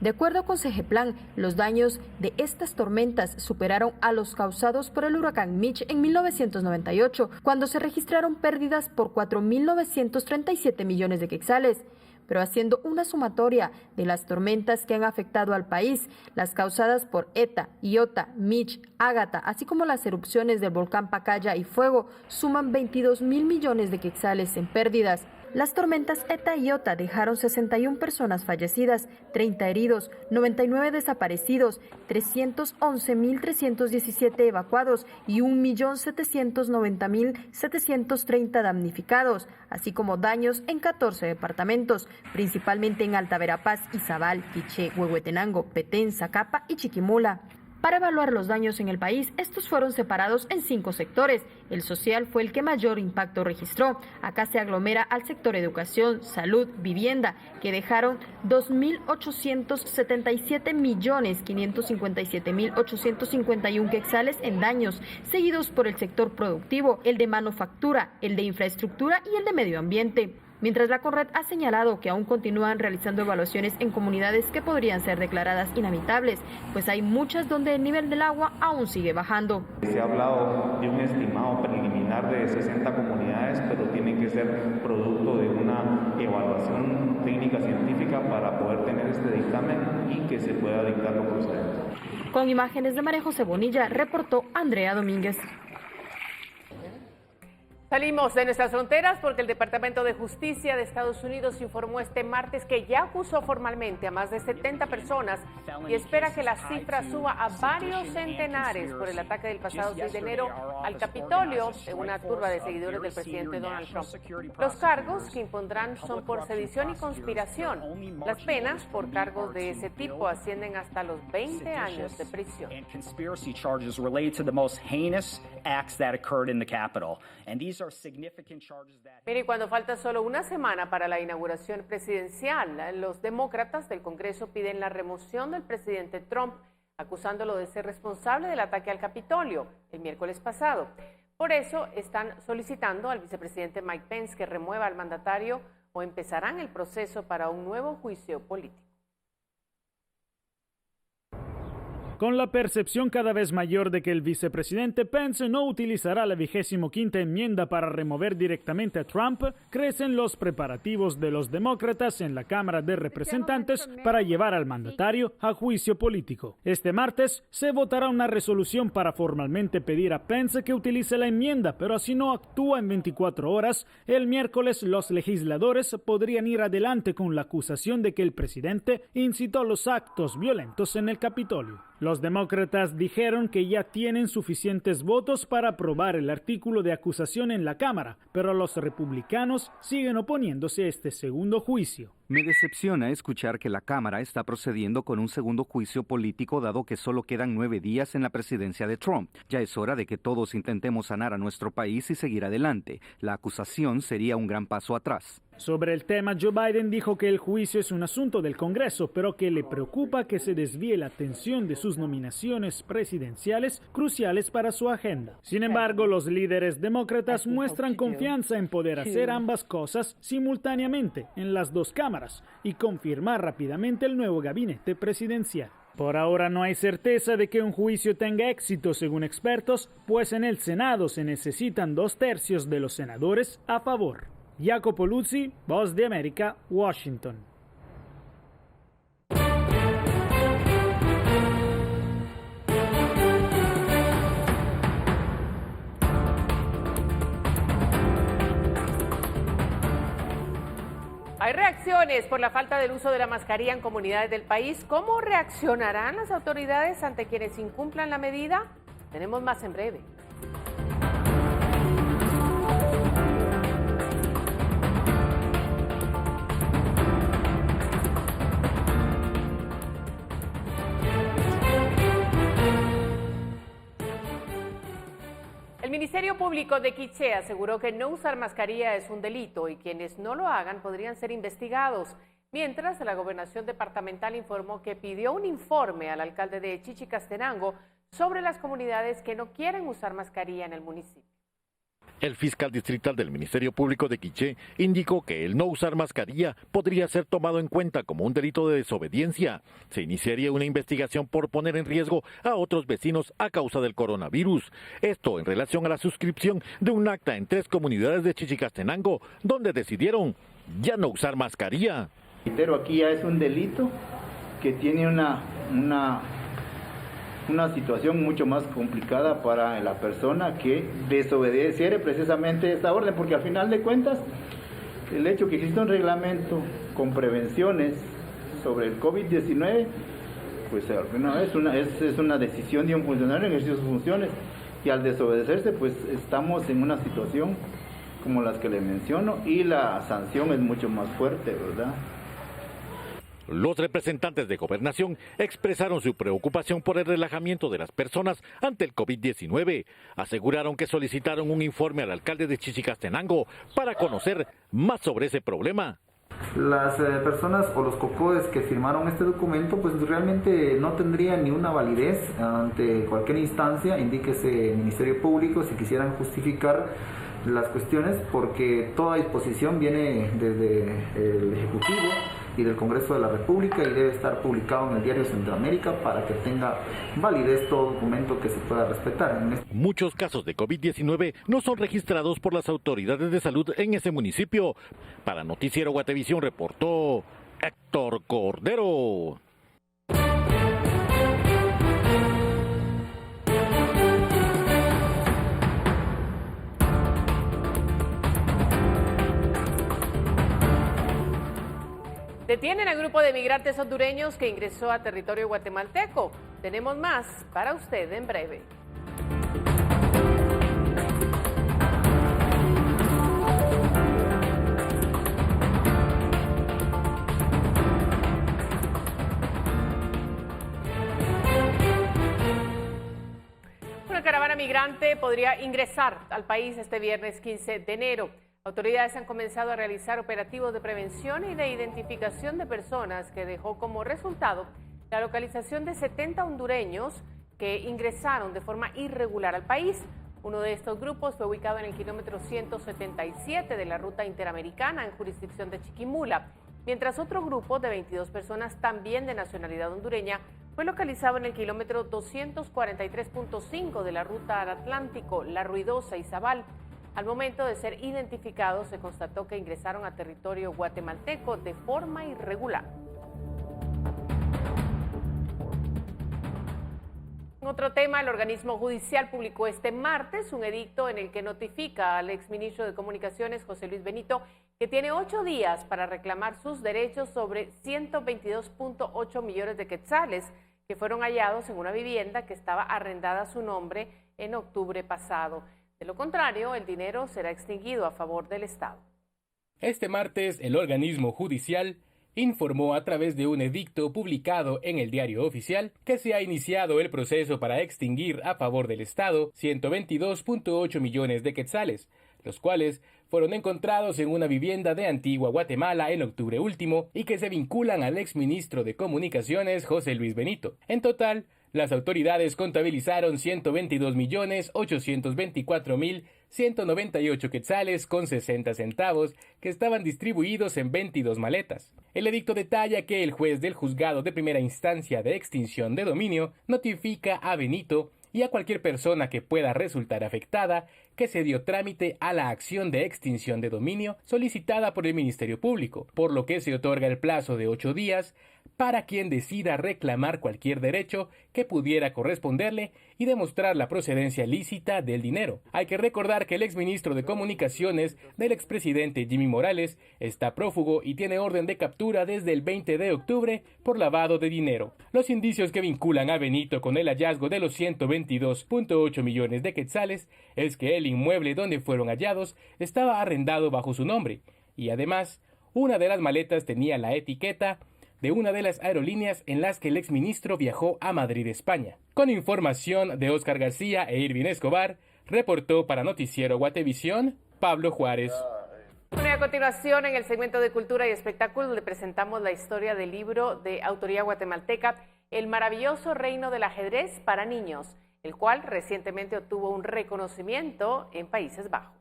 De acuerdo con CGPLAN, los daños de estas tormentas superaron a los causados por el huracán Mitch en 1998, cuando se registraron pérdidas por 4.937 millones de quetzales. Pero haciendo una sumatoria de las tormentas que han afectado al país, las causadas por Eta, Iota, Mitch, Ágata, así como las erupciones del volcán Pacaya y Fuego, suman 22.000 millones de quetzales en pérdidas. Las tormentas Eta y Iota dejaron 61 personas fallecidas, 30 heridos, 99 desaparecidos, 311.317 evacuados y 1.790.730 damnificados, así como daños en 14 departamentos, principalmente en Alta Verapaz, Izabal, Quiché, Huehuetenango, Petén, Zacapa y Chiquimula. Para evaluar los daños en el país, estos fueron separados en 5 sectores. El social fue el que mayor impacto registró. Acá se aglomera al sector educación, salud, vivienda, que dejaron 2.877.557.851 quetzales en daños, seguidos por el sector productivo, el de manufactura, el de infraestructura y el de medio ambiente. Mientras la CONRED ha señalado que aún continúan realizando evaluaciones en comunidades que podrían ser declaradas inhabitables, pues hay muchas donde el nivel del agua aún sigue bajando. Se ha hablado de un estimado preliminar de 60 comunidades, pero tiene que ser producto de una evaluación técnica científica para poder tener este dictamen y que se pueda dictar lo procedente. Con imágenes de María José Bonilla, reportó Andrea Domínguez. Salimos de nuestras fronteras porque el Departamento de Justicia de Estados Unidos informó este martes que ya acusó formalmente a más de 70 personas y espera que la cifra suba a varios centenares por el ataque del pasado 6 de enero al Capitolio de una turba de seguidores del presidente Donald Trump. Los cargos que impondrán son por sedición y conspiración. Las penas por cargos de ese tipo ascienden hasta los 20 años de prisión. Mire, cuando falta solo una semana para la inauguración presidencial, los demócratas del Congreso piden la remoción del presidente Trump, acusándolo de ser responsable del ataque al Capitolio el miércoles pasado. Por eso están solicitando al vicepresidente Mike Pence que remueva al mandatario o empezarán el proceso para un nuevo juicio político. Con la percepción cada vez mayor de que el vicepresidente Pence no utilizará la 25ª enmienda para remover directamente a Trump, crecen los preparativos de los demócratas en la Cámara de Representantes para llevar al mandatario a juicio político. Este martes se votará una resolución para formalmente pedir a Pence que utilice la enmienda, pero si no actúa en 24 horas, el miércoles los legisladores podrían ir adelante con la acusación de que el presidente incitó los actos violentos en el Capitolio. Los demócratas dijeron que ya tienen suficientes votos para aprobar el artículo de acusación en la Cámara, pero los republicanos siguen oponiéndose a este segundo juicio. Me decepciona escuchar que la Cámara está procediendo con un segundo juicio político dado que solo quedan 9 días en la presidencia de Trump. Ya es hora de que todos intentemos sanar a nuestro país y seguir adelante. La acusación sería un gran paso atrás. Sobre el tema, Joe Biden dijo que el juicio es un asunto del Congreso, pero que le preocupa que se desvíe la atención de sus nominaciones presidenciales cruciales para su agenda. Sin embargo, los líderes demócratas muestran confianza en poder hacer ambas cosas simultáneamente en las dos cámaras y confirmar rápidamente el nuevo gabinete presidencial. Por ahora no hay certeza de que un juicio tenga éxito, según expertos, pues en el Senado se necesitan 2/3 de los senadores a favor. Jacopo Luzzi, Voz de América, Washington. Hay reacciones por la falta del uso de la mascarilla en comunidades del país. ¿Cómo reaccionarán las autoridades ante quienes incumplan la medida? Tenemos más en breve. El Ministerio Público de Quiché aseguró que no usar mascarilla es un delito y quienes no lo hagan podrían ser investigados. Mientras, la Gobernación Departamental informó que pidió un informe al alcalde de Chichicastenango sobre las comunidades que no quieren usar mascarilla en el municipio. El fiscal distrital del Ministerio Público de Quiché indicó que el no usar mascarilla podría ser tomado en cuenta como un delito de desobediencia. Se iniciaría una investigación por poner en riesgo a otros vecinos a causa del coronavirus. Esto en relación a la suscripción de un acta en 3 comunidades de Chichicastenango, donde decidieron ya no usar mascarilla. Pero aquí ya es un delito que tiene una situación mucho más complicada para la persona que desobedeciere precisamente esta orden, porque al final de cuentas el hecho que exista un reglamento con prevenciones sobre el COVID-19, pues es una decisión de un funcionario en ejercicio de sus funciones, y al desobedecerse pues estamos en una situación como las que le menciono y la sanción es mucho más fuerte, ¿verdad? Los representantes de Gobernación expresaron su preocupación por el relajamiento de las personas ante el COVID-19. Aseguraron que solicitaron un informe al alcalde de Chichicastenango para conocer más sobre ese problema. Las personas o los cocodes que firmaron este documento pues realmente no tendrían ni una validez ante cualquier instancia, indíquese Ministerio Público, si quisieran justificar las cuestiones, porque toda disposición viene desde el Ejecutivo y del Congreso de la República y debe estar publicado en el Diario Centroamérica para que tenga validez todo documento que se pueda respetar. Muchos casos de COVID-19 no son registrados por las autoridades de salud en ese municipio. Para Noticiero Guatevisión reportó Héctor Cordero. Detienen al grupo de migrantes hondureños que ingresó a territorio guatemalteco. Tenemos más para usted en breve. Una caravana migrante podría ingresar al país este viernes 15 de enero. Autoridades han comenzado a realizar operativos de prevención y de identificación de personas que dejó como resultado la localización de 70 hondureños que ingresaron de forma irregular al país. Uno de estos grupos fue ubicado en el kilómetro 177 de la ruta interamericana en jurisdicción de Chiquimula, mientras otro grupo de 22 personas también de nacionalidad hondureña fue localizado en el kilómetro 243.5 de la ruta al Atlántico, La Ruidosa y Zabal. Al momento de ser identificados, se constató que ingresaron a territorio guatemalteco de forma irregular. En otro tema, el organismo judicial publicó este martes un edicto en el que notifica al exministro de Comunicaciones, José Luis Benito, que tiene 8 días para reclamar sus derechos sobre 122.8 millones de quetzales que fueron hallados en una vivienda que estaba arrendada a su nombre en octubre pasado. De lo contrario, el dinero será extinguido a favor del Estado. Este martes, el organismo judicial informó a través de un edicto publicado en el Diario Oficial que se ha iniciado el proceso para extinguir a favor del Estado 122.8 millones de quetzales, los cuales fueron encontrados en una vivienda de Antigua Guatemala en octubre último y que se vinculan al exministro de Comunicaciones José Luis Benito. En total, las autoridades contabilizaron 122.824.198 quetzales con 60 centavos que estaban distribuidos en 22 maletas. El edicto detalla que el juez del juzgado de primera instancia de extinción de dominio notifica a Benito y a cualquier persona que pueda resultar afectada que se dio trámite a la acción de extinción de dominio solicitada por el Ministerio Público, por lo que se otorga el plazo de 8 días para quien decida reclamar cualquier derecho que pudiera corresponderle y demostrar la procedencia lícita del dinero. Hay que recordar que el exministro de Comunicaciones del expresidente Jimmy Morales está prófugo y tiene orden de captura desde el 20 de octubre por lavado de dinero. Los indicios que vinculan a Benito con el hallazgo de los 122.8 millones de quetzales es que el inmueble donde fueron hallados estaba arrendado bajo su nombre y además una de las maletas tenía la etiqueta de una de las aerolíneas en las que el exministro viajó a Madrid, España. Con información de Óscar García e Irvin Escobar, reportó para Noticiero Guatevisión, Pablo Juárez. Bueno, y a continuación, en el segmento de Cultura y Espectáculo, le presentamos la historia del libro de autoría guatemalteca, El maravilloso reino del ajedrez para niños, el cual recientemente obtuvo un reconocimiento en Países Bajos.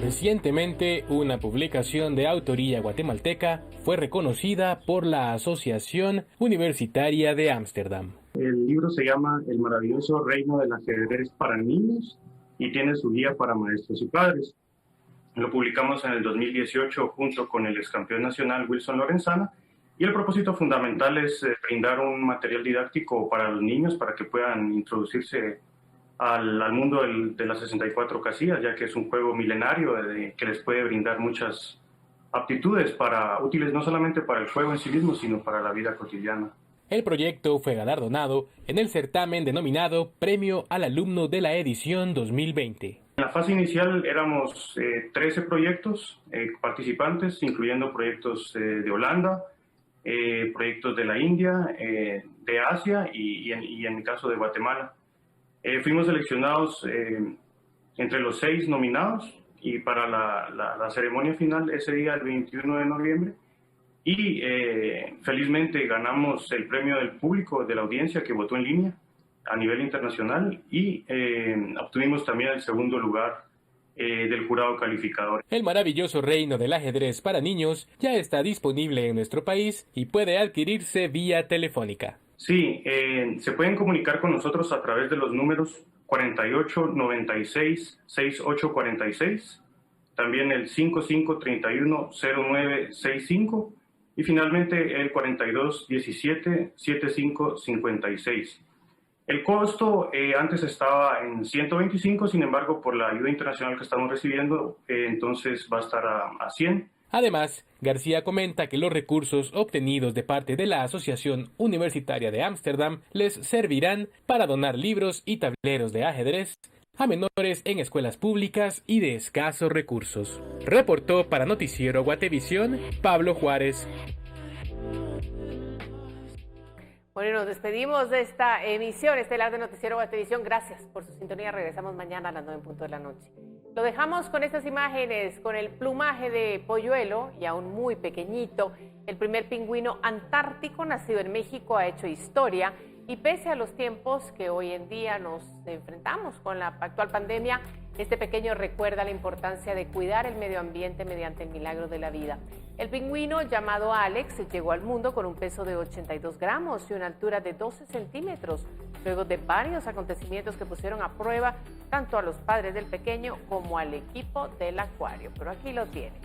Recientemente, una publicación de autoría guatemalteca fue reconocida por la Asociación Universitaria de Ámsterdam. El libro se llama El maravilloso reino del ajedrez para niños y tiene su guía para maestros y padres. Lo publicamos en el 2018 junto con el excampeón nacional Wilson Lorenzana y el propósito fundamental es brindar un material didáctico para los niños para que puedan introducirse al mundo de las 64 casillas, ya que es un juego milenario que les puede brindar muchas aptitudes útiles no solamente para el juego en sí mismo, sino para la vida cotidiana. El proyecto fue galardonado en el certamen denominado Premio al Alumno de la edición 2020. En la fase inicial éramos 13 proyectos participantes, incluyendo proyectos de Holanda, proyectos de la India, de Asia y en el caso de Guatemala. Fuimos seleccionados entre los 6 nominados y para la ceremonia final ese día, el 21 de noviembre, y felizmente ganamos el premio del público, de la audiencia que votó en línea a nivel internacional y obtuvimos también el segundo lugar del jurado calificador. El maravilloso reino del ajedrez para niños ya está disponible en nuestro país y puede adquirirse vía telefónica. Sí, se pueden comunicar con nosotros a través de los números 48 96 68 46, también el 55 31 09 65 y finalmente el 42 17 75 56. El costo antes estaba en 125, sin embargo, por la ayuda internacional que estamos recibiendo, entonces va a estar a 100. Además, García comenta que los recursos obtenidos de parte de la Asociación Universitaria de Ámsterdam les servirán para donar libros y tableros de ajedrez a menores en escuelas públicas y de escasos recursos. Reportó para Noticiero Guatevisión, Pablo Juárez. Bueno, nos despedimos de esta emisión estelar de Noticiero Guatevisión. Gracias por su sintonía. Regresamos mañana a las 9 en punto de la noche. Lo dejamos con estas imágenes, con el plumaje de polluelo y aún muy pequeñito. El primer pingüino antártico nacido en México ha hecho historia y pese a los tiempos que hoy en día nos enfrentamos con la actual pandemia, este pequeño recuerda la importancia de cuidar el medio ambiente mediante el milagro de la vida. El pingüino llamado Alex llegó al mundo con un peso de 82 gramos y una altura de 12 centímetros, luego de varios acontecimientos que pusieron a prueba tanto a los padres del pequeño como al equipo del acuario. Pero aquí lo tienen.